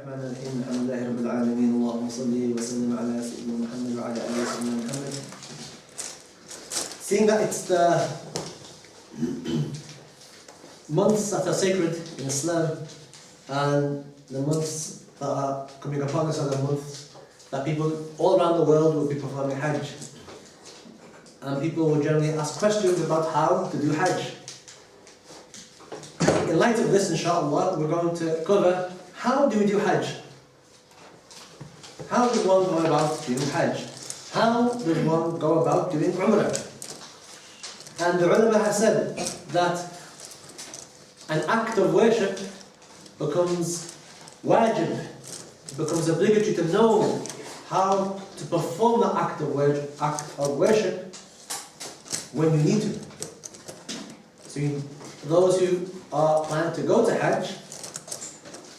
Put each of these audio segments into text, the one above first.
الرحمن الرحيم الحمد لله رب العالمين اللهم صل وسلم على سيدنا محمد وعلى آله وسلم Muhammad. Seeing that it's the months that are sacred in Islam and the months that are coming upon us are the months that people all around the world will be performing Hajj, and people will generally ask questions about how to do Hajj. In light of this, inshallah, we're going to cover how do we do Hajj? How does one go about doing Hajj? How does one go about doing Umrah? And the ulama have said that an act of worship becomes wajib, becomes obligatory to know how to perform the act of worship when you need to. So those who are planning to go to Hajj,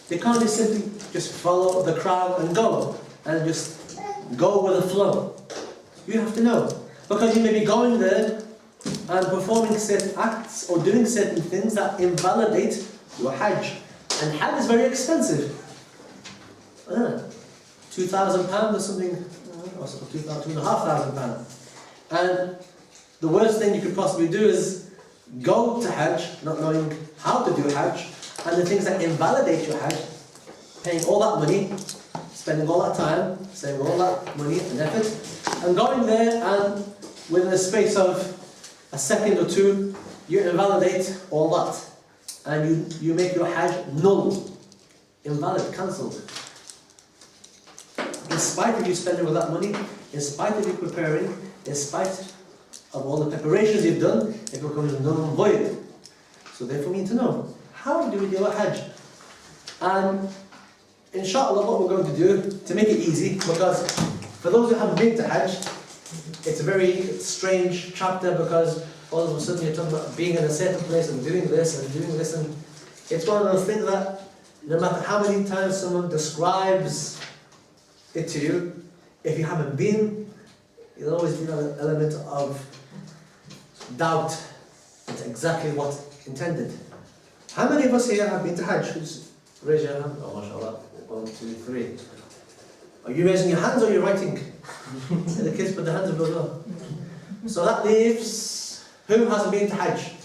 they can't just simply just follow the crowd and go just go with the flow. You have to know, because you may be going there and performing certain acts or doing certain things that invalidate your Hajj. And Hajj is very expensive. £2,000 or something, or £2,500. And the worst thing you could possibly do is go to Hajj not knowing how to do Hajj, and the things that invalidate your Hajj, paying all that money, spending all that time, saving all that money and effort, and going there and within a space of a second or two, you invalidate all that. And you make your Hajj null, invalid, cancelled. In spite of you spending all that money, in spite of you preparing, in spite of all the preparations you've done, it becomes null and void. So therefore we need to know, how do we do a Hajj? And inshallah what we're going to do, to make it easy, because for those who haven't been to Hajj, it's a very strange chapter, because all of a sudden you're talking about being in a certain place and doing this, and it's one of those things that no matter how many times someone describes it to you, if you haven't been, there'll always be an element of doubt into exactly what's intended. How many of us here have been to Hajj? Just raise your hand. Oh, mashallah. 1, 2, 3. Are you raising your hands or are you writing? The kids put their hands up as well. So that leaves, who hasn't been to Hajj?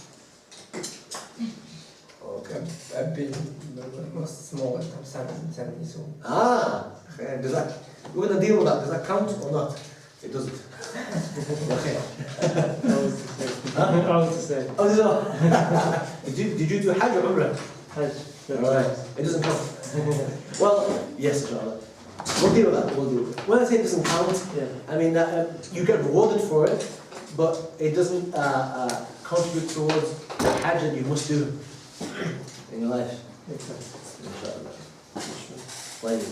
Okay, I've been most small, I'm 7 years old. Does that, we're going to deal with that. Does that count or not? It doesn't. Okay. I was to say. Oh, did you do Hajj or Umrah? Hajj. Alright, it doesn't count. Well, yes, inshallah. We'll deal with that. When I say it doesn't count, I mean that you get rewarded for it, but it doesn't contribute towards the Hajj that you must do in your life. Makes sense. Inshallah. Like,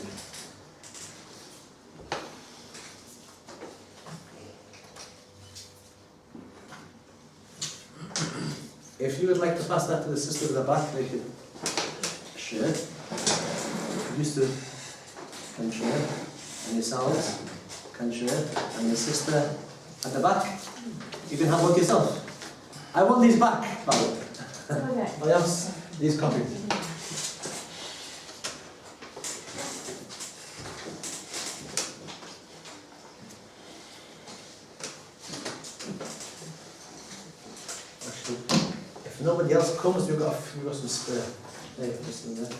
if you would like to pass that to the sister at the back, they could share. Used to can share, and yourselves can share, and the sister at the back, you can have one yourself. I want these back, by the way. Okay. I have these copies. If nobody else comes, we've got some spare. There, just in there.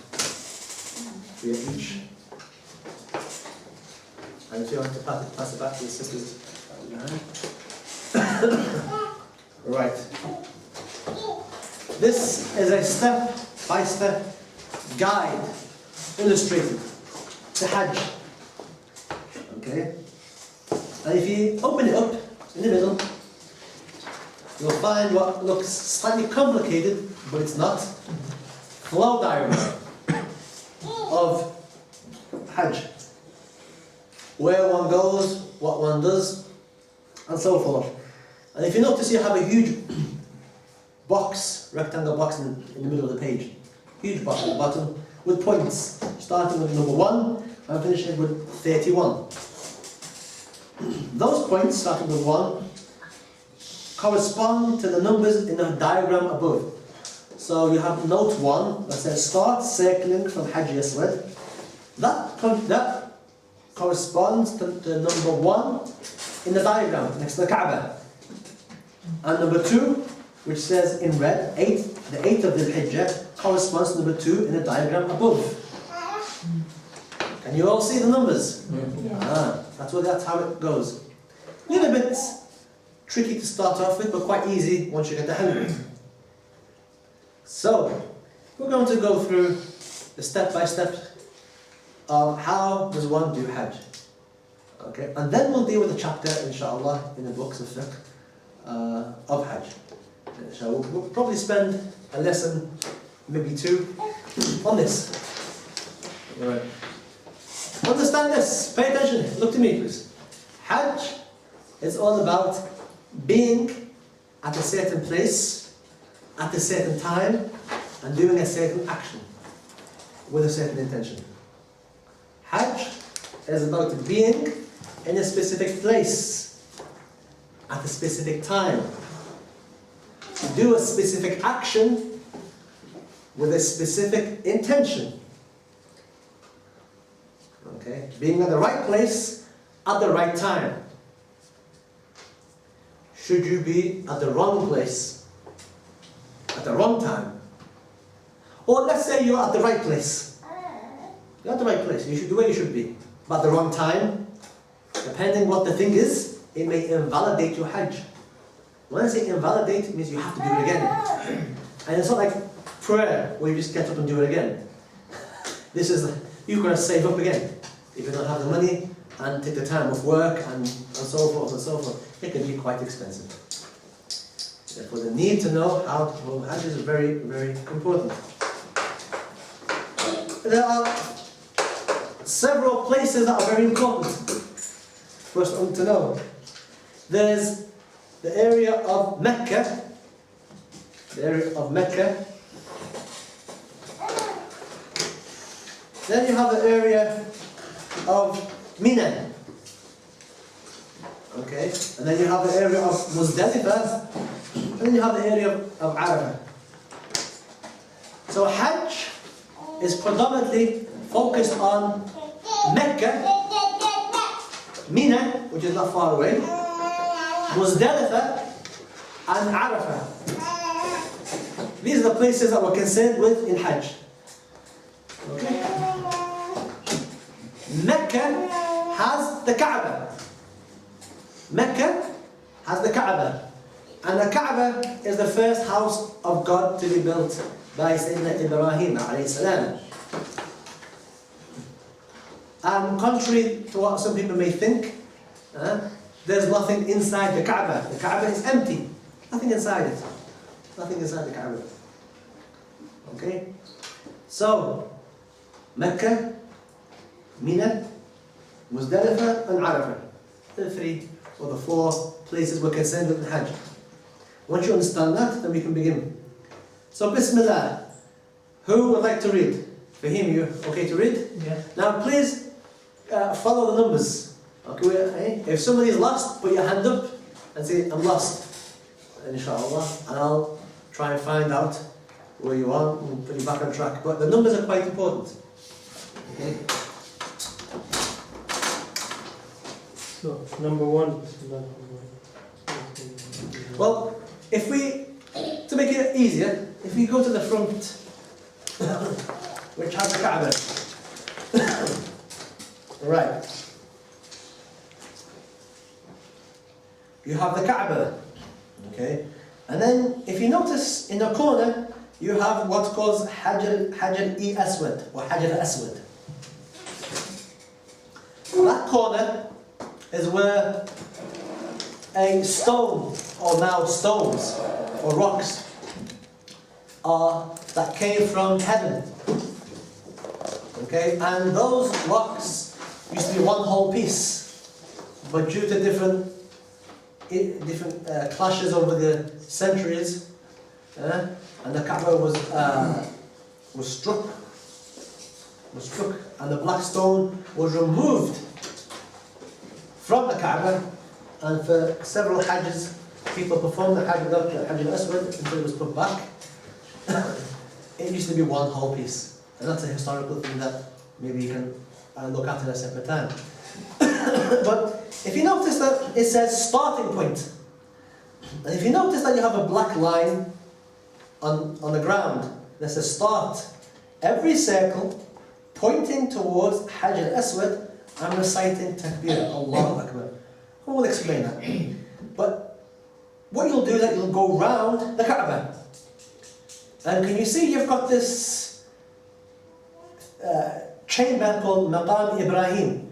We have each. And if you want to pass it back to the sisters. Right. This is a step-by-step guide illustrated to Hajj. Okay? And if you open it up in the middle, you'll find what looks slightly complicated, but it's not. Flow diagram of Hajj. Where one goes, what one does, and so forth. And if you notice, you have a huge box, rectangle box in the middle of the page. Huge box at the bottom with points, starting with number 1 and finishing with 31. Those points, starting with 1, correspond to the numbers in the diagram above. So you have note 1 that says start circling from Hajj Aswad That corresponds to number 1 in the diagram next to the Kaaba. And number 2, which says in red, the 8th of the Hijjah, corresponds to number 2 in the diagram above. Can you all see the numbers? Yeah. That's how it goes. A little bit tricky to start off with, but quite easy once you get the hang of it. So, we're going to go through the step-by-step of how does one do Hajj. Okay, and then we'll deal with the chapter, inshallah, in the books of fiqh of Hajj. So we'll probably spend a lesson, maybe 2, on this. All right. Understand this. Pay attention. Look to me, please. Hajj is all about being at a certain place, at a certain time, and doing a certain action with a certain intention. Hajj is about being in a specific place, at a specific time, to do a specific action with a specific intention. Okay? Being at the right place at the right time. Should you be at the wrong place at the wrong time? Or let's say you're at the right place. You're at the right place. You should do where you should be. But at the wrong time, depending what the thing is, it may invalidate your Hajj. When I say invalidate, it means you have to do it again. And it's not like prayer, where you just get up and do it again. This is, you've got to save up again. If you don't have the money, and take the time off work, and so forth and so forth, it can be quite expensive. Therefore, the need to know how to perform Hajj is very, very important. There are several places that are very important for us to know. There's the area of Mecca. The area of Mecca. Then you have the area of Mina. Okay, and then you have the area of Muzdalifah, and then you have the area of Arafah. So Hajj is predominantly focused on Mecca, Mina, which is not far away, Muzdalifah, and Arafah. These are the places that we're concerned with in Hajj. Okay? Mecca has the Kaaba. Mecca has the Kaaba. And the Kaaba is the first house of God to be built by Sayyidina Ibrahim alayhi salam. And contrary to what some people may think, there's nothing inside the Kaaba. The Kaaba is empty. Nothing inside it. Nothing inside the Kaaba. Okay? So, Mecca, Mina, Muzdalifah, and Arafah. The 3 or the 4 places we're concerned with in Hajj. Once you understand that, then we can begin. So, Bismillah. Who would like to read? Fahim, you okay to read? Yeah. Now, please follow the numbers. Okay? If somebody's lost, put your hand up and say, I'm lost. Inshallah. And I'll try and find out where you are and put you back on track. But the numbers are quite important. Okay? So, number 1. Well, if we, to make it easier, if we go to the front, which has the Kaaba. Right. You have the Kaaba. Okay. And then, if you notice in the corner, you have what's called Hajar-i-Aswad, or Hajar-Aswad. That corner is where a stone, or now stones, or rocks, are that came from heaven. Okay, and those rocks used to be one whole piece, but due to different clashes over the centuries, and the Kaaba was struck, and the black stone was removed from the Kaaba, and for several Hajjs, people performed the Hajj without the Hajj al-Aswad until it was put back. It used to be one whole piece, and that's a historical thing that maybe you can look at it at a separate time. But if you notice that it says starting point, and if you notice that you have a black line on the ground that says start, every circle pointing towards Hajj al-Aswad, I'm reciting Takbir, Allahu Akbar. I will explain that. But what you'll do is that you'll go round the Kaaba. And can you see you've got this chamber called Maqam Ibrahim,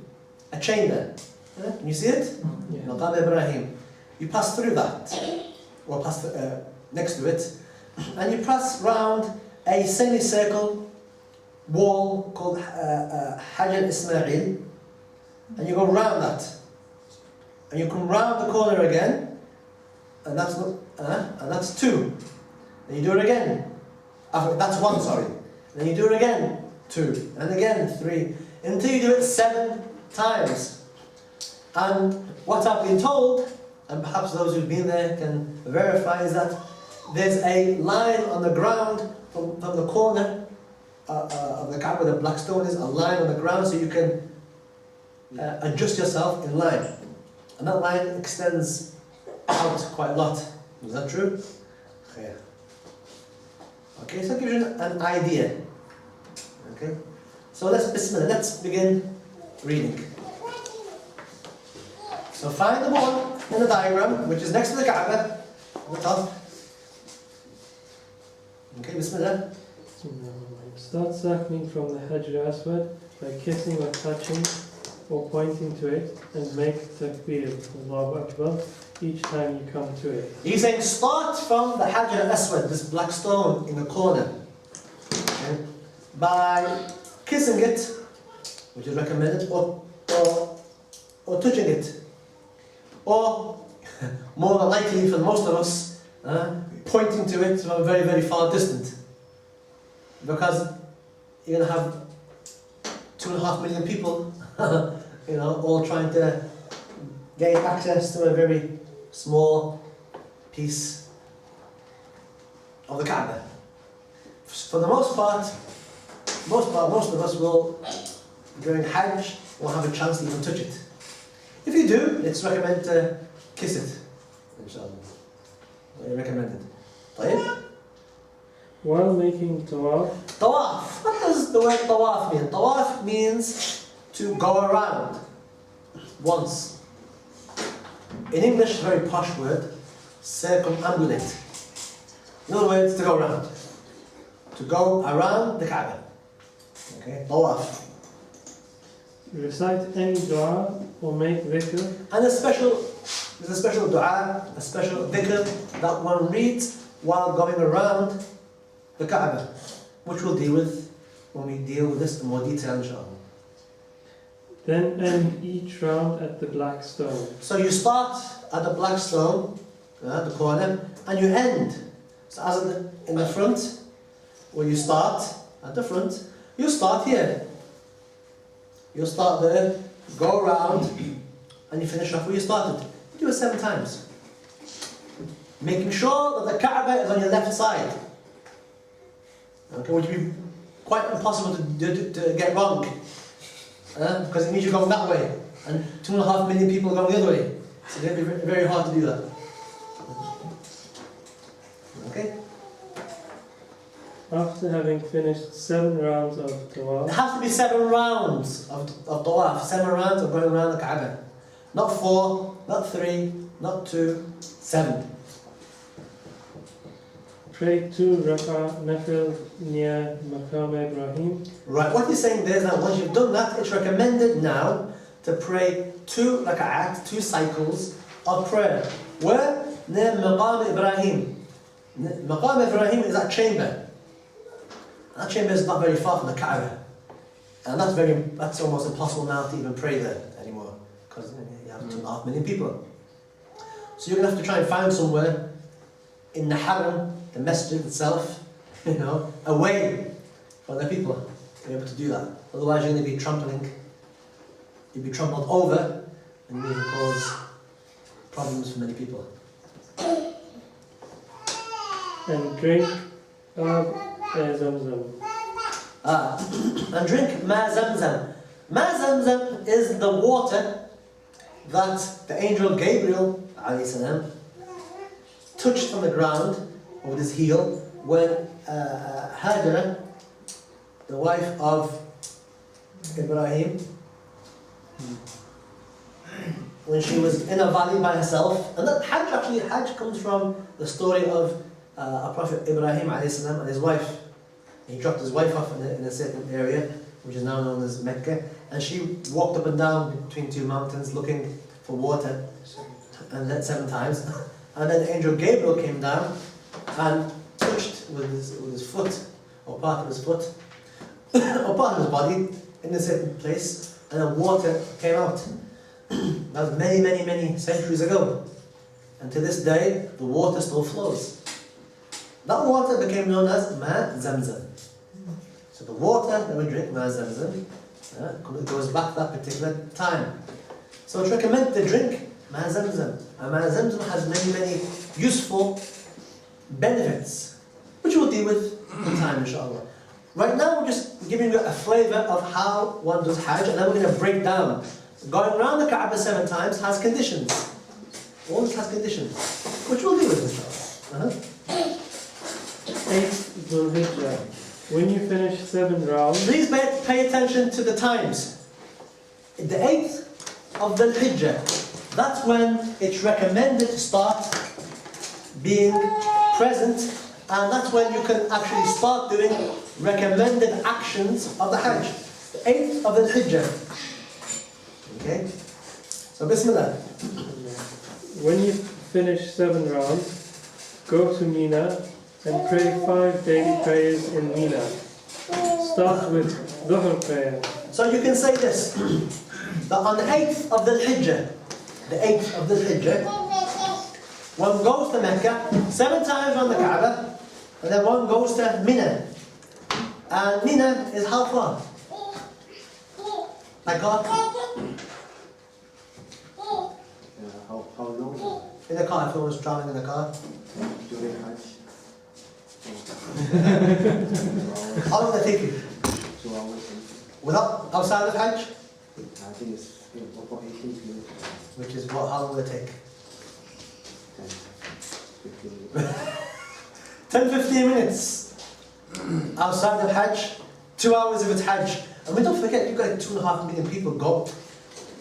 a chamber. Can you see it? Yeah. Maqam Ibrahim. You pass through that, or pass next to it, and you pass round a semicircle wall called Hajj al-Ismail, and you go round that, and you come round the corner again, and that's two. Then you do it again. That's one, sorry. Then you do it again, two, and again three, until you do it 7 times. And what I've been told, and perhaps those who've been there can verify, is that there's a line on the ground from the corner of the Kaaba where the black stone is, a line on the ground so you can adjust yourself in line. And that line extends out quite a lot. Is that true? Yeah. Okay, so it gives you an idea. Okay, so let's begin reading. So find the one in the diagram which is next to the Kaaba at the top. Okay, Bismillah. Start circling from the Hajj al-Aswad by kissing or touching or pointing to it, and make Takbir, Allahu Akbar, each time you come to it. He's saying start from the Hajj al-Aswad, this black stone in the corner, okay, by kissing it, which is recommended, or touching it, or more than likely for most of us, pointing to it from a very, very far distance, because you're going to have 2.5 million people all trying to gain access to a very small piece of the Kaaba. For the most part, most of us will, during Hajj, will have a chance to even touch it. If you do, it's recommended to kiss it, inshallah. Recommended. طيب? While making tawaf. Tawaf. What does the word tawaf mean? Tawaf means to go around once. In English, a very posh word, circumambulate. In other words, to go around. To go around the Kaaba. Okay, tawaf. Recite any dua or make dhikr. And there's a special dua, a special dhikr that one reads while going around the Kaaba, which we'll deal with when we deal with this in more detail, inshallah. Then end each round at the black stone. So you start at the black stone, the corner, and you end. So as in the front, where you start at the front, you start here. You'll start there, go around, and you finish off where you started. You do it 7 times. Making sure that the Kaaba is on your left side. Okay, which would be quite impossible to get wrong. Because it means you're going that way, and 2.5 million people are going the other way. So it's going to be very hard to do that. Okay? After having finished 7 rounds of tawaf. It has to be 7 rounds of tawaf, 7 rounds of going around the Kaaba. Not 4, not 3, not 2, 7. Pray 2 rak'ah nafil near Maqam Ibrahim. Right, what he's saying there is that once you've done that, it's recommended now to pray 2 rak'at, 2 cycles of prayer. Where? Near Maqam Ibrahim. Maqam Ibrahim is that chamber. That chamber is not very far from the Kaaba. And that's almost impossible now to even pray there anymore, because you have 2.5 million people. So you're going to have to try and find somewhere in the Haram, the masjid itself, away from the people to be able to do that. Otherwise you're going to be you'll be trampled over, and you can cause problems for many people. And drink Zamzam. And drink ma zamzam. Ma zamzam is the water that the angel Gabriel alayhi salam touched on the ground with his heel when Hajj, the wife of Ibrahim, when she was in a valley by herself. And that Hajj comes from the story of a Prophet Ibrahim alayhi salam and his wife. He dropped his wife off in a certain area, which is now known as Mecca, and she walked up and down between two mountains looking for water, and that 7 times. And then the angel Gabriel came down and touched with his foot, or part of his foot, or part of his body, in a certain place, and then water came out. That was many, many, many centuries ago. And to this day, the water still flows. That water became known as Ma Zamzam. So the water that we drink, Ma Zamzam, it goes back to that particular time. So it's recommended to drink Ma Zamzam. And Ma Zamzam has many, many useful benefits, which we'll deal with in time, inshallah. Right now, we're just giving you a flavour of how one does Hajj, and then we're going to break down. Going around the Kaaba 7 times has conditions. All this has conditions, which we'll deal with, inshallah. 8th Dhul Hijjah. When you finish 7 rounds, Please pay attention to the times. The 8th of the Hijjah, that's when it's recommended to start being present, and that's when you can actually start doing recommended actions of the Hajj. The 8th of the Hijjah. Okay? So Bismillah. when you finish 7 rounds, go to Mina and pray 5 daily prayers in Mina. Start with Dhuhr prayer. So you can say this, that on the 8th of the Hijjah, the 8th of the Hijjah, one goes to Mecca 7 times on the Kaaba, and then one goes to Mina. And Mina is how far? Like car? How long In the car, if one was traveling in the car. during Hajj? How long does it take you? 2 hours. Without, outside of Hajj? I think it's about 18 minutes. Which is what, how long will it take? 10, 15 minutes. 10-15 minutes outside of Hajj, 2 hours if it's Hajj. And we don't forget, you've got 2.5 million people go.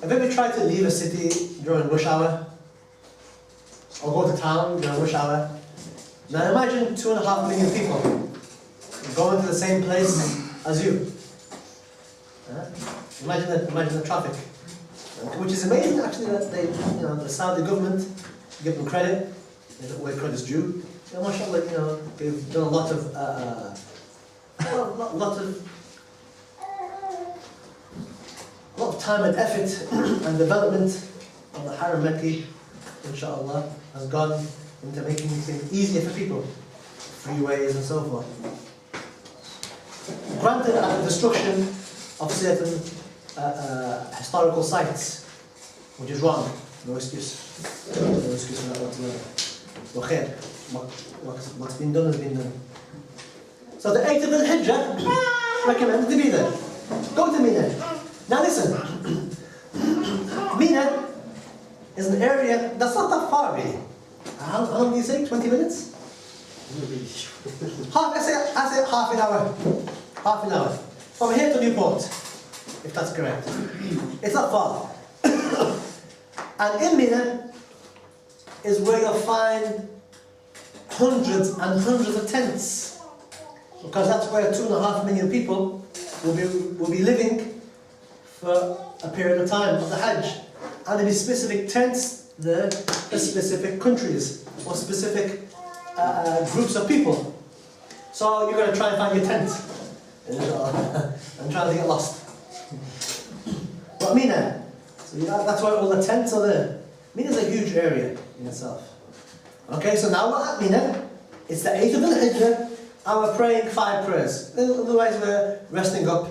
Have you ever tried to leave a city during rush hour? Or go to town during rush hour? Now imagine 2.5 million people going to the same place as you. Imagine the traffic. Which is amazing actually that they, the Saudi government, give them credit, where credit's due. MashaAllah, they've done a lot of time and effort and development of the Haram Mecca, inshallah, has gone into making things easier for people, freeways and so forth. Granted, at the destruction of certain historical sites, which is wrong, no excuse for that whatsoever. What's been done has been done. So the 8th of the Hijjah, recommended to be there. Go to Mina. Now listen, Mina is an area that's not that far really. How long do you say? 20 minutes? I say half an hour. Half an hour. From here to Newport, if that's correct. It's not far. And in Mina is where you'll find hundreds and hundreds of tents, because that's where 2.5 million people will be living for a period of time of the Hajj. And there'll be specific tents there for specific countries or specific groups of people. So you're going to try and find your tent and try not to get lost. But Mina, so that's why all the tents are there. Mina is a huge area in itself. Okay, so now we're at Mina. It's the 8th of the Hijjah, and we're praying 5 prayers. Otherwise, we're resting up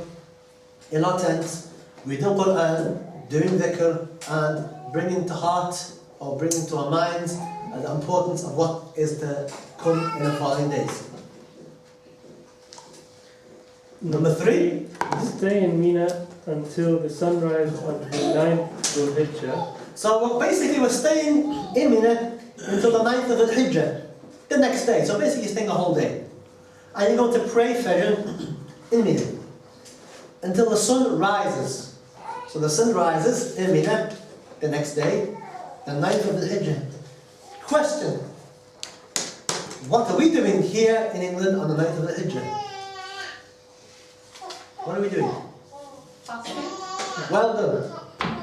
in our tents, reading Quran, doing dhikr, and bringing to heart or bringing to our minds the importance of what is to come in the following days. Number 3. Stay in Mina until the sunrise of the 9th Dhul Hijjah. So we're staying in Mina until the 9th of the Hijjah, the next day. So basically you're staying a whole day. And you're going to pray Fajr in Mina until the sun rises. So the sun rises in Mina the next day, the 9th of the Hijjah. Question: what are we doing here in England on the 9th of the Hijjah? What are we doing? Fasting. Well done.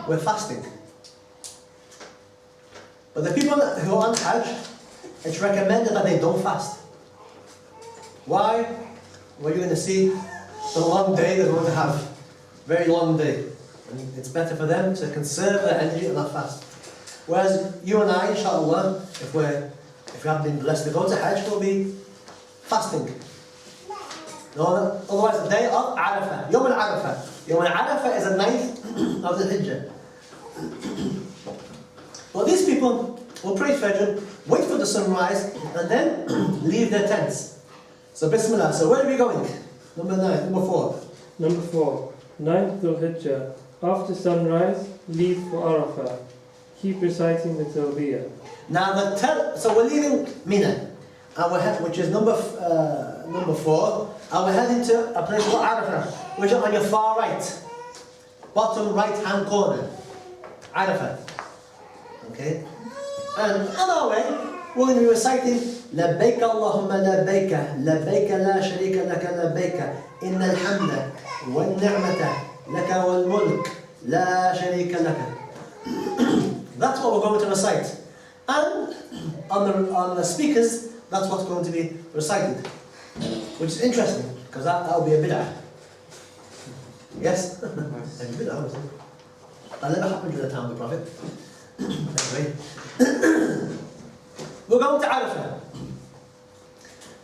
We're fasting. But the people who are on Hajj, it's recommended that they don't fast. Why? Well, you're going to see the long day they're going to have. Very long day. And it's better for them to conserve their energy and not fast. Whereas you and I, inshallah, if we haven't been blessed to go to Hajj, we'll be fasting. No, otherwise the day of Arafah, Yom al-Arafah. Yom al-Arafah is the 9th of the Hijjah. Well, these people will pray Fajr, wait for the sunrise, and then leave their tents. So Bismillah, so where are we going? Number 4. Number 4. 9th Dhul Hijjah. After sunrise, leave for Arafah. Keep reciting the Talbiyah. Now so we're leaving Mina, and which is number 4, and we're heading to a place called Arafah, which is on your far right, bottom right hand corner. Arafah. Okay? And on our way, we're going to be reciting لبيك اللهم لبيك لبيك لا شريك لك لبيك إن الحمد والنعمة لك والملك لا شريك لك. That's what we're going to recite. And on the speakers, that's what's going to be recited. Which is interesting, because that will be a bid'ah. Yes? That'd be bid'ah, obviously. That never happened during the time of the Prophet. Anyway. We're going to Arafah.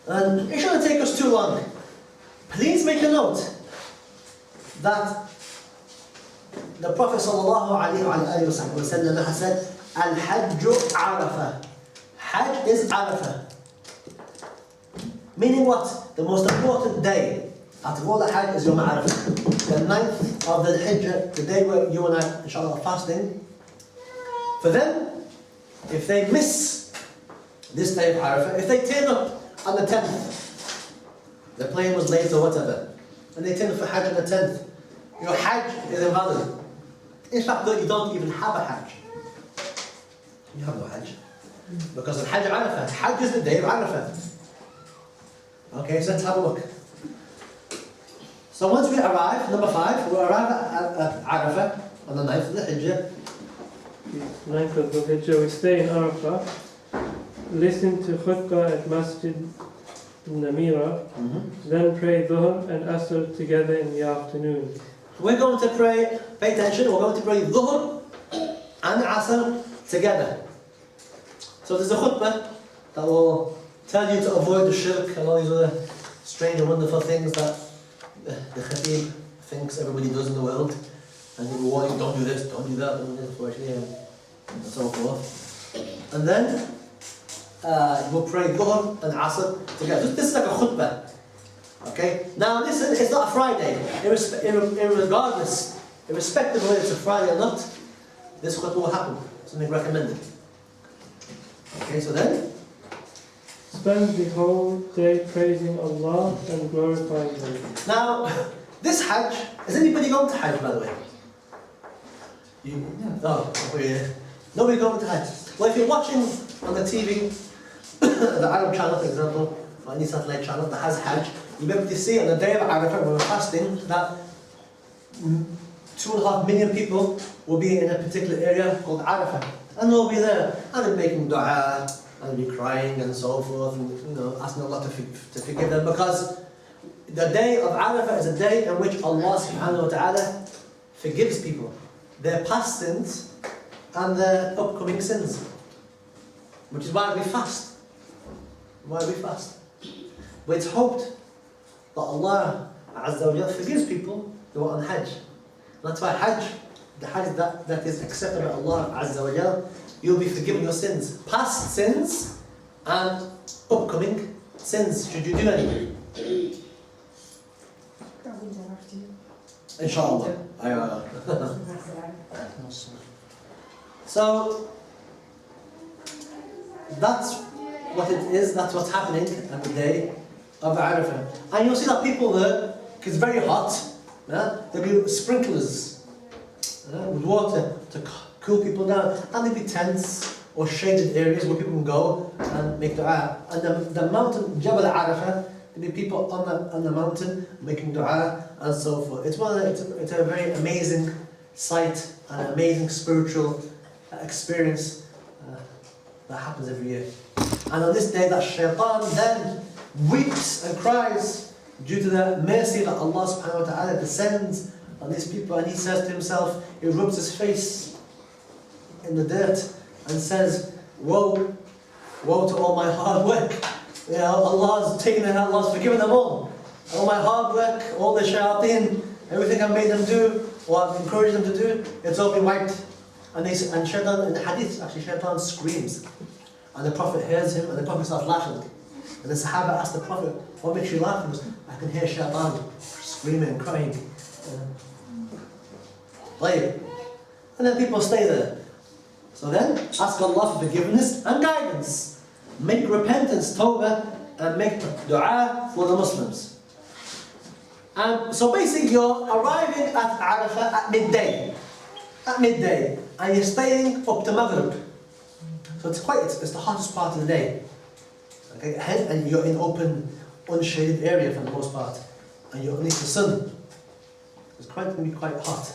And it shouldn't take us too long. Please make a note that the Prophet ﷺ has said, Al-Hajju Arafah. Hajj is Arafah. Meaning what? The most important day out of all the Hajj is Yom Arafah. The 9th of the Hijjah, the day where you and I, inshallah, are fasting. For them, if they miss this day of Arafah, if they turn up on the 10th, the plane was late or whatever, and they turn up for Hajj on the 10th, your Hajj is invalid. In fact, you don't even have a Hajj. You have no Hajj. Because of Hajj Arafah. Hajj is the day of Arafah. Okay, so let's have a look. So once we arrive, number 5, we arrive at Arafah on the 9th of the Hijjah. 9th of Dhul Hijjah, we stay in Arafah, listen to khutbah at Masjid Namira, then pray Dhuhr and Asr together in the afternoon. We're going to pray, pay attention, we're going to pray Dhuhr and Asr together. So there's a khutbah that will tell you to avoid the shirk and all these other strange and wonderful things that the khatib thinks everybody does in the world. And he will warn you, don't do this, don't do that, don't do this, and so forth. And then we'll pray Dhuhr and Asr together. This is like a khutbah. Okay? Now listen, it's not a Friday. Irregardless, irrespective of whether it's a Friday or not, this khutbah will happen. Something recommended. Okay, so then? Spend the whole day praising Allah and glorifying Him. Now, this Hajj, is anybody going to Hajj, by the way? Oh, yeah. Nobody going to Hajj. Well, if you're watching on the TV, the Arab channel, for example, or any satellite channel that has Hajj, you'll be able to see on the day of Arafah, when we're fasting, that 2.5 million people will be in a particular area called Arafah. And they'll be there, and they'll be making dua, and they'll be crying and so forth, and asking Allah to forgive them, because the day of Arafah is a day in which Allah subhanahu wa ta'ala forgives people their past sins and their upcoming sins. Which is why we fast. Why we fast. But it's hoped that Allah Azza wa Jalla forgives people who are on Hajj. That's why Hajj, the Hajj that is accepted by Allah Azza wa Jalla, you'll be forgiven your sins. Past sins and upcoming sins, should you do any. Inshallah. So that's what it is, that's what's happening at the day of Arafah. And you'll see that people there, because it's very hot, there'll be sprinklers with water to cool people down, and there'll be tents or shaded areas where people can go and make dua. And the mountain, Jabal Arafah, there'll be people on the mountain making dua and so forth. It's a very amazing sight, an amazing spiritual experience that happens every year. And on this day, that shaitan then weeps and cries due to the mercy that Allah subhanahu wa ta'ala descends on these people, and he says to himself, he rubs his face in the dirt and says, woe to all my hard work. You know, Allah's taken it, Allah's forgiven them all my hard work, all the shayateen, everything I made them do, or I've encouraged them to do, it's all been wiped. And shaitan, in the hadith, actually shaitan screams. And the Prophet hears him, and the Prophet starts laughing. And the Sahaba asked the Prophet, what makes you laugh? He goes, I can hear shaitan screaming and crying. And then people stay there. So then, ask Allah for forgiveness and guidance. Make repentance, tawbah, and make dua for the Muslims. And so basically you're arriving at Arafah at midday. And you're staying up to Maghrib. So it's the hottest part of the day. Okay, and you're in open, unshaded area for the most part. And you're underneath the sun. It's going to be quite hot.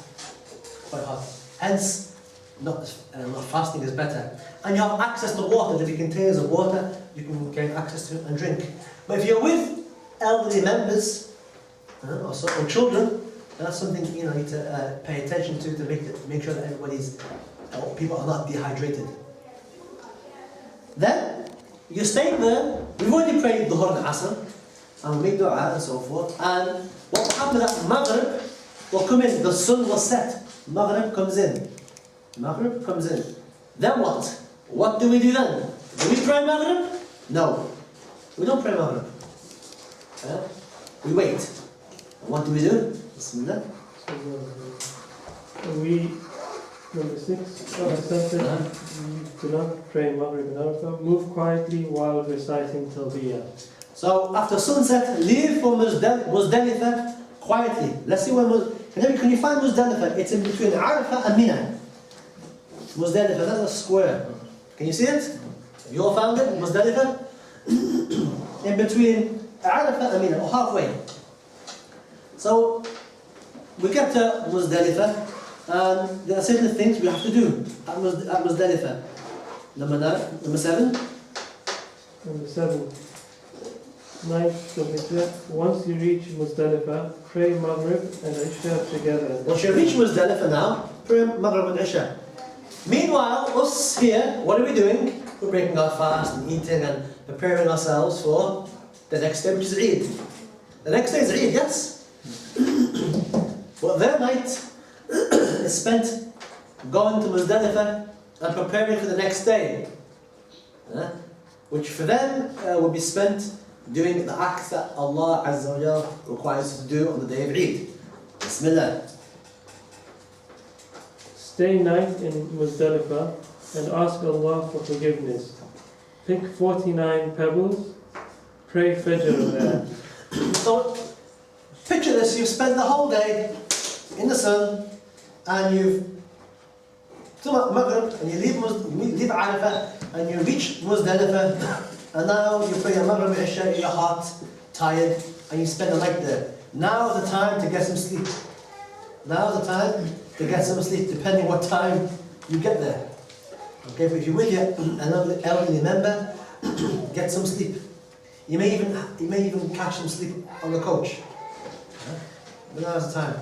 Hence, not fasting is better. And you have access to water. There'll be containers of water you can gain access to and drink. But if you're with elderly members or children, that's something you need to pay attention to make sure that people are not dehydrated. Then you stay there. We've already prayed Dhuhr and Asr, and we make dua and so forth. And what will happen at Maghrib will come in. The sun will set. Maghrib comes in. Then what? What do we do then? Do we pray Maghrib? No. We don't pray Maghrib. We wait. What do we do? Bismillah. Number 6, we do not pray Maghrib and Arafah. Move quietly while reciting Talbiyah. So after sunset, leave for Muzdalifah quietly. Let's see can you find Muzdalifah? It's in between Arafah and Mina. Muzdalifah, that's a square. Can you see it? You all found it? Muzdalifah? In between Arafah and Mina, or halfway. So we get to Muzdalifah, and there are certain things we have to do at Muzdalifah. Number 7. Number 7. 9th of Hijrah. Once you reach Muzdalifah, pray Maghrib and Isha together. Once you reach Muzdalifah now, pray Maghrib and Isha. Meanwhile, us here, what are we doing? We're breaking our fast and eating and preparing ourselves for the next day, which is Eid. The next day is Eid, yes? But their night is spent going to Muzdalifah and preparing for the next day, which for them will be spent doing the acts that Allah Azza wa Jal requires us to do on the day of Eid. Bismillah. Stay night in Muzdalifah and ask Allah for forgiveness. Pick 49 pebbles, pray Fajr there. So, picture this, you've spent the whole day in the sun, and you've done Maghrib, and you leave Arafah, and you reach Muzdalifah, and now you pray your Maghrib and Isha, you're hot, tired, and you spend the night there. Now is the time to get some sleep. Depending what time you get there. Okay, but if you're with another elderly member, get some sleep. You may even catch some sleep on the coach. But now's the time.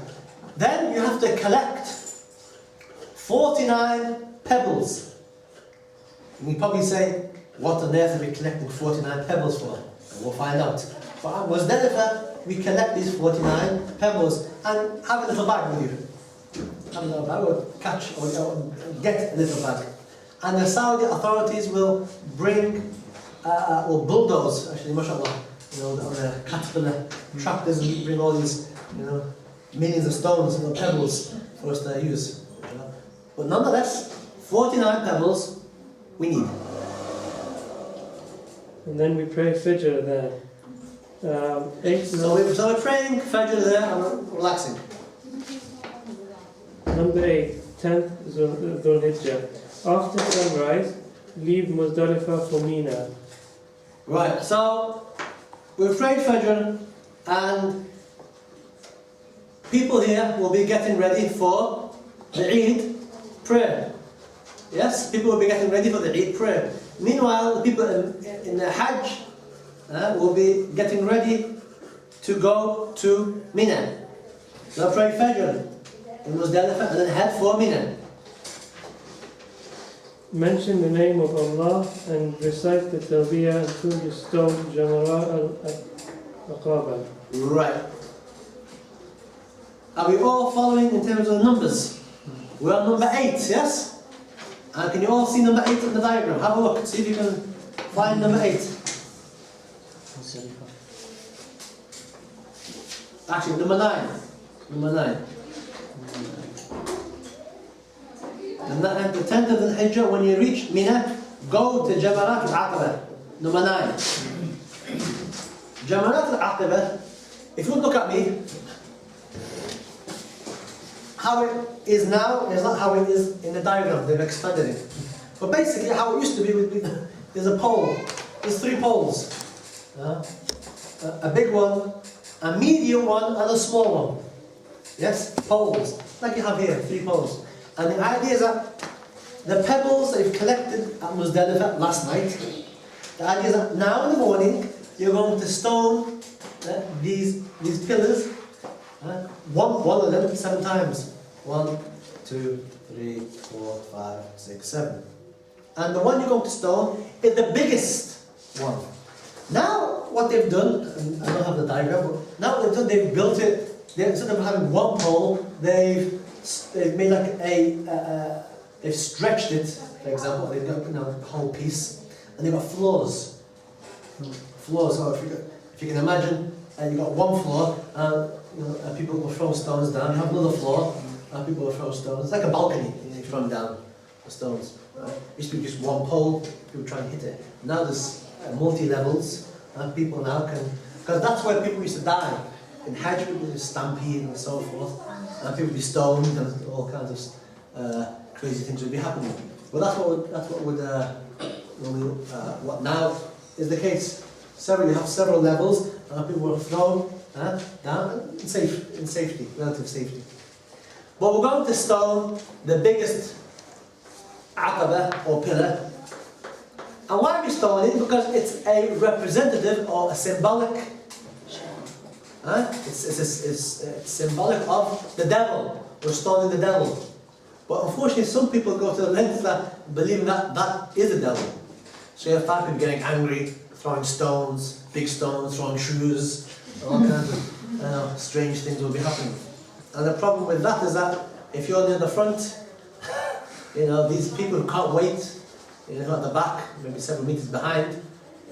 Then you have to collect 49 pebbles. And you probably say, what on earth are we collecting 49 pebbles for? And we'll find out. But at Muzdalifah, we collect these 49 pebbles and have a little bag with you. Have a little bag, or catch, or get a little bag. And the Saudi authorities will bring, or bulldoze, actually, mashallah, on the caterpillar tractors, and bring all these, millions of stones and pebbles for us to use. But nonetheless, 49 pebbles we need. And then we pray Fajr there. 8, So we're praying Fajr there and we're relaxing. Number 8, 10th Dhul Hijjah. After sunrise, leave Muzdalifah for Mina. Right, so we've prayed Fajr and people here will be getting ready for the Eid prayer. Yes, people will be getting ready for the Eid prayer. Meanwhile, the people in the Hajj will be getting ready to go to Mina. They'll pray Fajr in Muzdalifah and then head for Mina. Mention the name of Allah and recite the Talbiyah until you stone Jamara al-Aqaba. Right. Are we all following in terms of the numbers? We're on number 8, yes? And can you all see number 8 in the diagram? Have a look, see if you can find number 8. Actually, number 9. Number 9. And the 10th of the Hijjah, when you reach Mina, go to Jamarat al-Aqaba. Number 9. Jamarat al-Aqaba, if you look at me, how it is now is not how it is in the diagram, they've expanded it. But basically how it used to be would be, there's a pole, there's 3 poles. A big one, a medium one and a small one. Yes, poles, like you have here, 3 poles. And the idea is that the pebbles that you've collected at Muzdalifah last night, the idea is that now in the morning you're going to stone these pillars. One of them 7 times. 1, 2, 3, 4, 5, 6, 7. And the one you're going to stone is the biggest one. Now what they've done, and I don't have the diagram, but now what they've done, they've built it. Instead of having one pole, they've made like they've stretched it. For example, they've got a whole piece, and they've got floors. Floors. So if you can imagine, you've got one floor, and people will throw stones down. You have another floor, and people will throw stones. It's like a balcony. You throw them down the stones. Right? It used to be just one pole. People try and hit it. Now there's multi-levels, and people now can, because that's where people used to die. In Hajj, people used to stampede and so forth, and people would be stoned, and all kinds of crazy things would be happening. But what now is the case. You have several levels, and people were thrown down in safety, relative safety. But we're going to stone the biggest aqaba or pillar. And why are we stoning? Because it's a representative or a symbolic. It's symbolic of the devil. We're stoning the devil. But unfortunately, some people go to the length that believing that is the devil. So you have 5 people getting angry, throwing stones, big stones, throwing shoes, all kinds of strange things will be happening. And the problem with that is that if you're near the front, these people can't wait. At the back, maybe 7 meters behind,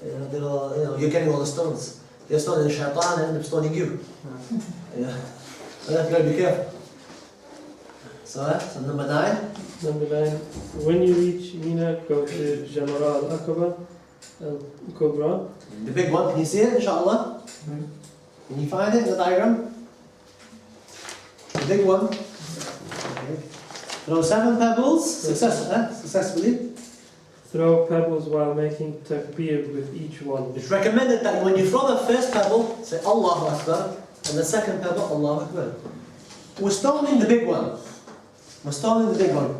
you're getting all the stones. They're stoning the shaitan and end up stoning you. So that's got to be careful. So number 9. Number 9. When you reach Mina, go to Jamara al-Aqaba al-Kubra. The big one, can you see it, inshallah? Can you find it in the diagram? The big one. Okay. Throw 7 pebbles successfully. Throw pebbles while making takbir with each one. It's recommended that when you throw the first pebble, say Allahu Akbar, and the second pebble, Allahu Akbar. We're stoning the big one. We're stoning the big one.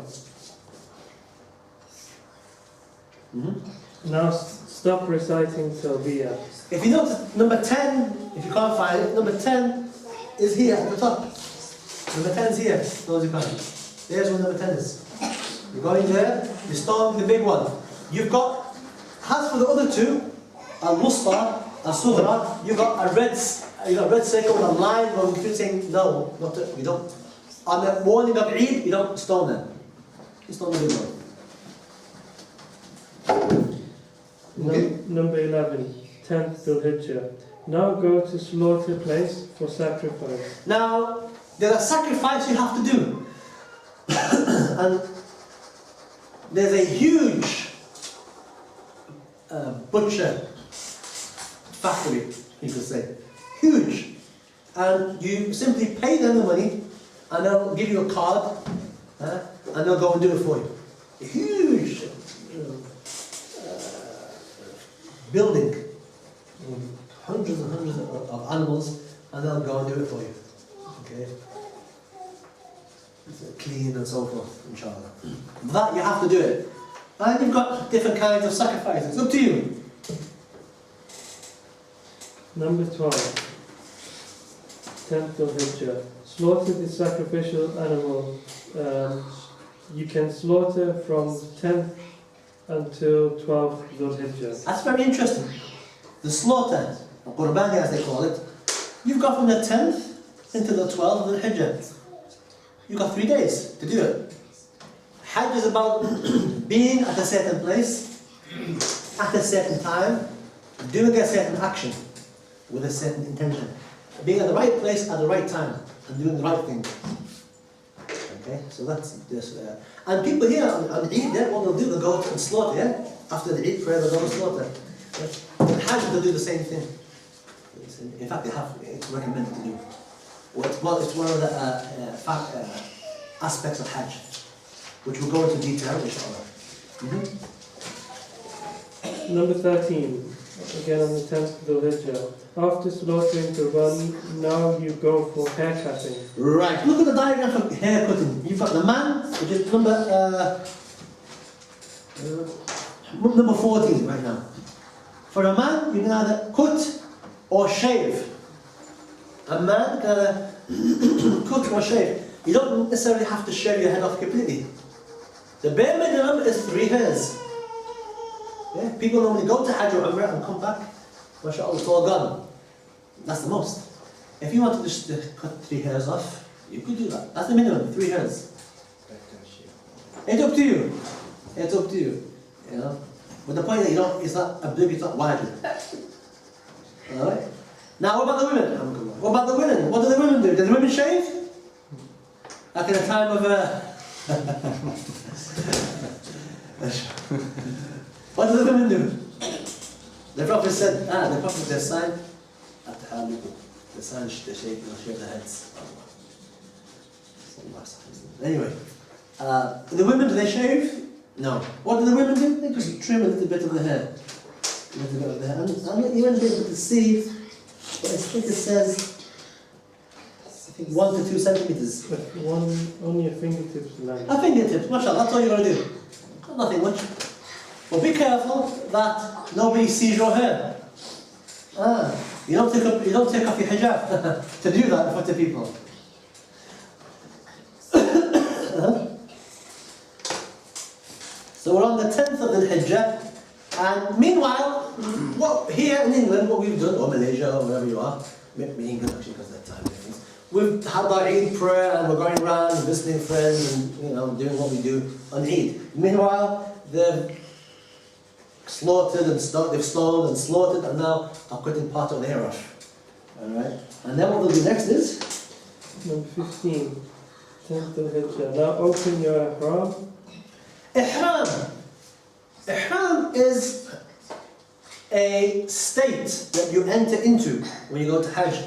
Now stop reciting Talbiyah. If you notice, number 10, if you can't find it, number 10 is here at the top. Number 10 is here, those who can't. There's where number 10 is. You're going there, you're stoning the big one. You've got, as for the other 2, Al-Wusta, Al-Sughra, you've got a red circle with a line where we're saying, no, we don't. On the morning of Eid, you don't stone them. You stone the big one. Okay. Number 11, 10th Dhul Hijjah. Now go to slaughter place for sacrifice. Now, there's a sacrifice you have to do. And there's a huge butcher factory, you could say. Huge. And you simply pay them the money, and they'll give you a card, and they'll go and do it for you. A huge building, hundreds and hundreds of animals, and they'll go and do it for you. Okay? Clean and so forth, inshallah. That you have to do it. And you've got different kinds of sacrifices. Up to you. Number 12. 10th of Hijjah. Slaughter the sacrificial animal. You can slaughter from 10th until 12th of Hijjah. That's very interesting. The slaughter, or qurbani as they call it, you've got from the 10th into the 12th of the Hijjah. You've got 3 days to do it. Hajj is about being at a certain place, at a certain time, doing a certain action with a certain intention. Being at the right place at the right time and doing the right thing. Okay, so that's this. And people here on Eid, what they'll do, they'll go and slaughter, yeah? After the Eid prayer, they'll go and slaughter. In Hajj, they'll do the same thing. In fact, it's recommended to do. Well, it's one of the aspects of Hajj, which we'll go into detail, inshallah. Number 13. Again on the 10th of Dhul Hijjah. After slaughtering the run, now you go for hair cutting. Right, look at the diagram for hair cutting. You've got the man, which is number 14 right now. For a man, you can either cut or shave. A man can either cut or shave. You don't necessarily have to shave your head off completely. The bare minimum is 3 hairs. Yeah? People normally go to Hajj or Umrah and come back, mashallah, it's all gone. That's the most. If you want to just cut 3 hairs off, you could do that. That's the minimum, 3 hairs. It's up to you. It's up to you. You know? But the point is, it's not obligatory, it's not wajib. Alright? Now, what about the women? What about the women? What do the women do? Do the women shave? Like in a time of what do the women do? The Prophet said, the Prophet, their sign, the sign, they shave their heads. Anyway, the women, do they shave? No. What do the women do? They just trim a little bit of the hair. A little bit of the hair. I'm not even able to see, but I think it says 1 to 2 centimeters. But only your fingertips land. A fingertips, mashallah, that's all you're going to do. Nothing much. But be careful that nobody sees your hair. You don't take off your hijab to do that in front of people. So we're on the 10th of the Hijjah, and meanwhile, here in England, what we've done, or Malaysia, or wherever you are, maybe England actually because of that time difference, we've had our Eid prayer and we're going around visiting friends and doing what we do on Eid. Meanwhile, they've slaughtered and they've slaughtered and slaughtered and now are cutting part of the hair off. Alright? And then what we'll do next is Number 15. 10th of Hijjah. Now open your ihram. Ihram. Ihram is a state that you enter into when you go to Hajj.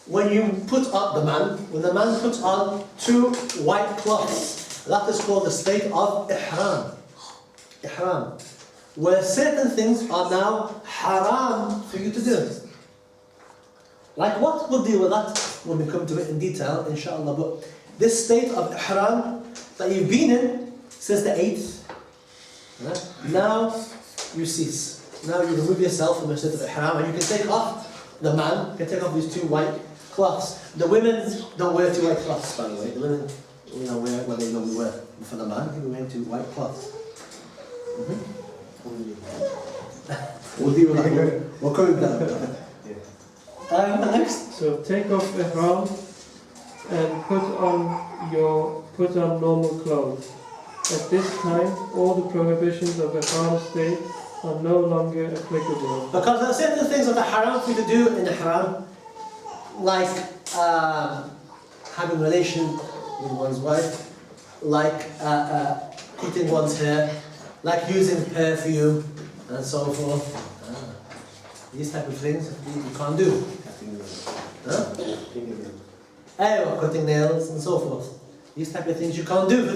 When you put on when the man puts on 2 white cloths, that is called the state of Ihram. Ihram. Where certain things are now haram for you to do. Like what? We'll deal with that when we come to it in detail, inshallah. But this state of Ihram that you've been in since the 8th, now you cease. Now you remove yourself from the state of Ihram and you can take off, the man can take off these 2 white cloths. The women don't wear 2 white cloths, by the way. The women wear what they normally wear. For the man, he will wear 2 white cloths. We'll deal with that. We'll come with that. Next. So take off ihram and put on normal clothes. At this time, all the prohibitions of ihram state are no longer applicable. Because there are certain things that are haram for you to do in ihram, like having relation with one's wife, like cutting one's hair, like using perfume, and so forth. These type of things you can't do. Huh? Cutting nails and so forth. These type of things you can't do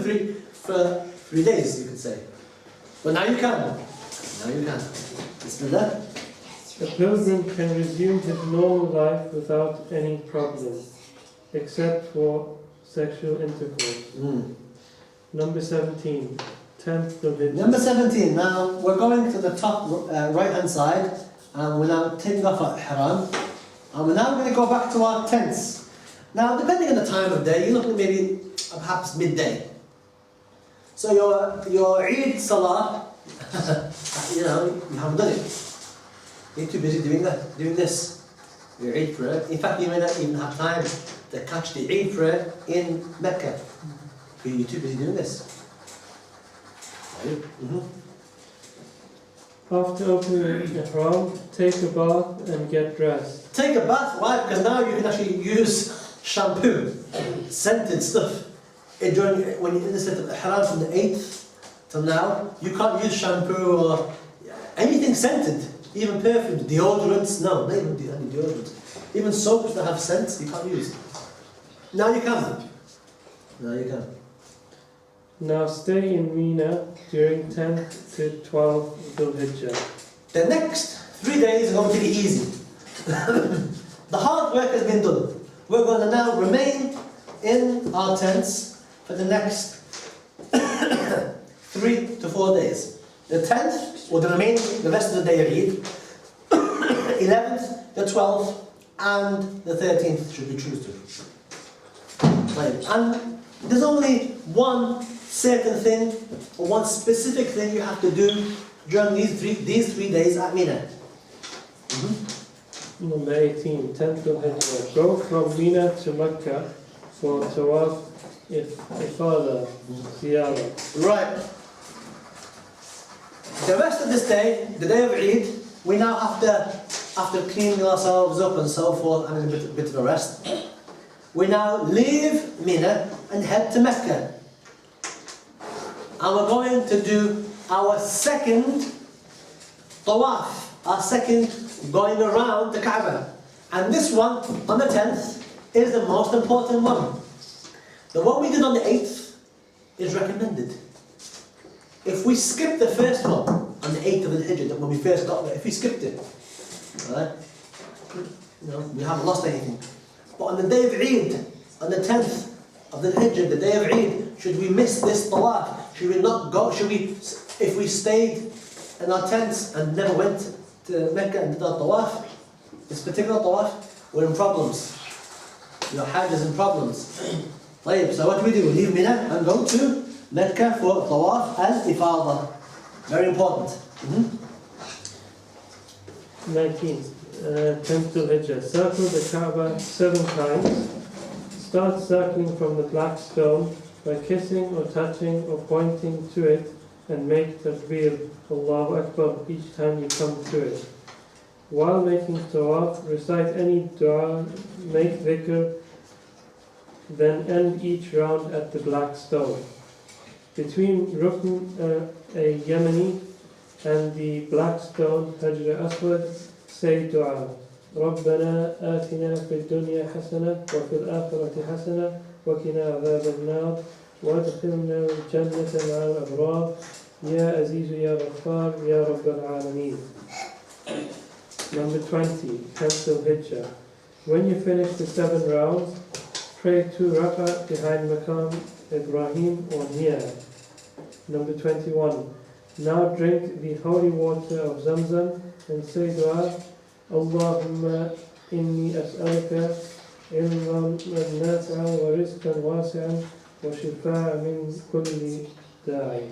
for 3 days, you could say. But now you can. Now you can. Bismillah. A pilgrim can resume his normal life without any problems, except for sexual intercourse. Number 17, 10th of Hijjah. Number 17. Now we're going to the top right hand side, and we're now taking off our ihram, and we're now going to go back to our tents. Now, depending on the time of day, you're looking at maybe perhaps midday. So your Eid Salah, you haven't done it. You're too busy doing this. Your Eid prayer. In fact, you may not even have time to catch the Eid prayer in Mecca. You're too busy doing this. After opening ihram, take a bath and get dressed. Take a bath, why? Because now you can actually use shampoo, scented stuff. When you're in the state of ihram from the 8th till now, you can't use shampoo or anything scented, even perfume, deodorants. No, not even any deodorants. Even soaps that have scents, you can't use. Now you can. Now you can. Now stay in Mina during 10th to 12th Dhul Hijjah. The next 3 days are going to be easy. The hard work has been done. We're going to now remain in our tents for the next 3 to 4 days. The 10th will remain the rest of the day of Eid. 11th, the 12th, and the 13th should we choose to. Right. And there's only one certain thing, or one specific thing you have to do during these three days at Mina. Number 18, 10th Dhul Hijjah. Go from Mina to Mecca for Tawaf Ifada, Ziyarah. Right. The rest of this day, the day of Eid, we now have to, after cleaning ourselves up and so forth, and a bit of a rest, we now leave Mina and head to Mecca. And we're going to do our second tawaf, our second going around the Kaaba. And this one, on the 10th, is the most important one. The one we did on the 8th is recommended. If we skip the first one, on the 8th of the Hijjah, when we first got there, if we skipped it, right, we haven't lost anything. But on the day of Eid, on the 10th of the Hijjah, the day of Eid, should we miss this tawaf? Should we not go? If we stayed in our tents and never went to Mecca and did our tawaf, this particular tawaf, we're in problems. Your Hajj is in problems. So what do? We leave Mina and go to Mecca for tawaf and ifada. Very important. 19th, 10th Dhul Hijjah. Circle the Kaaba 7 times. Start circling from the black stone by kissing or touching or pointing to it, and make takbir, Allahu Akbar, each time you come to it. While making tawaf, recite any dua, make dhikr, then end each round at the black stone. Between Rukn a Yemeni and the black stone, Hajr Aswad, say dua. ربنا آتنا في الدنيا حسنة وفي الآخرة حسنة وقنا عذاب النار وادخلنا الجنة مع الأبرار يا عزيز يا غفار يا رب العالمين. Number 20, 10th Dhul Hijjah. When you finish the 7 rounds, pray 2 rak'ah behind Maqam Ibrahim or near. Number 21. Now drink the holy water of Zamzam and say dua. Allahumma inni as'aluka ilman nafi'an wa rizqan wasi'an wa shifaa min kulli da'i.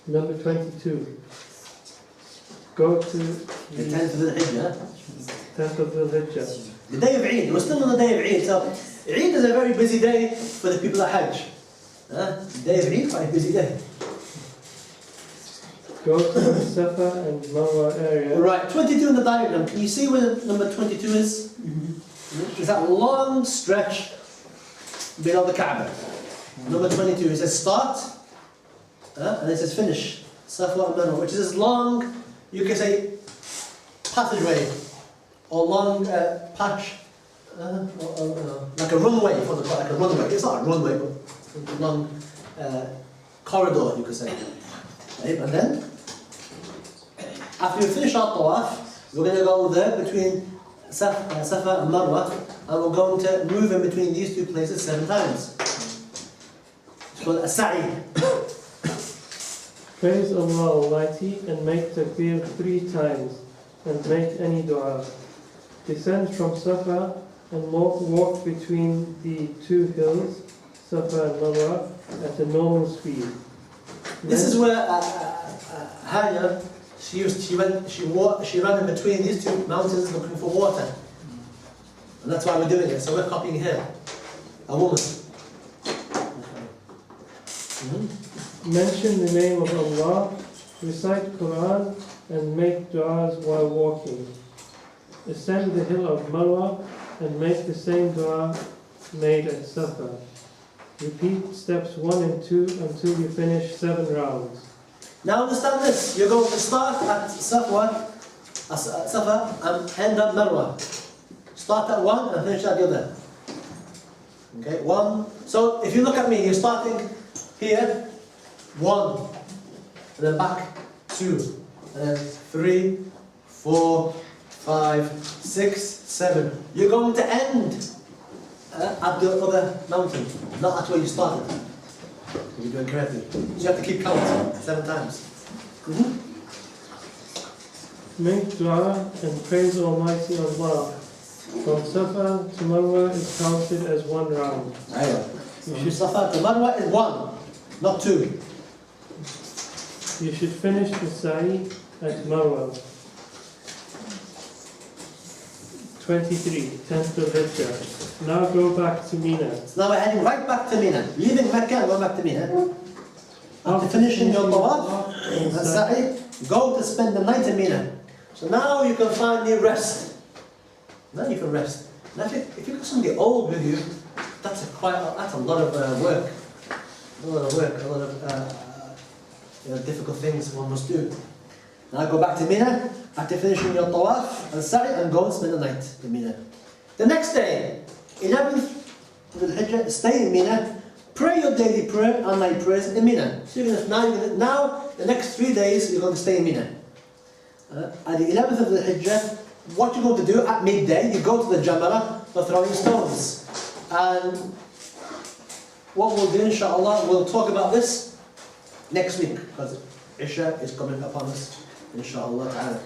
Number 22. Go to The 10th of the Hijjah. 10th of Dhul Hijjah. The day of Eid. We're still on the day of Eid. So Eid is a very busy day for the people at Hajj. The day of Eid, quite a busy day. Go to the Safa and Marwa area. Right, 22 in the diagram. Can you see where number 22 is? There's that long stretch below the Kaaba. Number 22, it says start, and it says finish. Safa and Marwa, which is as long, you can say, passageway, or long patch, like a runway, like a runway. It's not a runway, but a long corridor, you could say. Right? And then, after we finish our tawaf, we're going to go there between Safa and Marwa, and we're going to move in between these two places 7 times. It's called a sa'i. Praise Allah Almighty and make takbir 3 times and make any dua. Descend from Safa and walk between the 2 hills, Safa and Marwa, at a normal speed. This is where Hajj, she ran in between these 2 mountains looking for water. And that's why we're doing it. So we're copying her, a woman. Mention the name of Allah, recite Quran and make du'as while walking. Ascend the hill of Marwa and make the same dua made at Safa. Repeat steps 1 and 2 until you finish 7 rounds. Now understand this. You're going to start at Safa and end at Marwa. Start at one and finish at the other. Okay, 1. So if you look at me, you're starting here, 1, and then back 2, and then 3, 4, 5, 6, 7. You're going to end at the other mountain, not at where you started. You're doing correctly. So you have to keep count 7 times. Make dua and praise Almighty Allah. From Safa to Marwa is counted as 1 round. You should Safa to Marwa is 1, not 2. You should finish the sa'i at Marwa. 23, 10th of Hijjah. Now go back to Mina. So now we're heading right back to Mina. Leaving Mecca and going back to Mina. After finishing your tawaf and sa'i, go to spend the night in Mina. So now you can finally rest. Now you can rest. Now if you've got somebody old with you, that's a lot of work. A lot of difficult things one must do. Now go back to Mina after finishing your tawaf and sa'i and go and spend the night in Mina. The next day, 11th of the Hijjah, stay in Mina, pray your daily prayer and night prayers in Mina. So now the next 3 days you're going to stay in Mina. At the 11th of the Hijjah, what you're going to do at midday, you go to the Jamara for throwing stones. And what we'll do, inshallah, we'll talk about this next week, because Isha is coming upon us, inshallah ta'ala.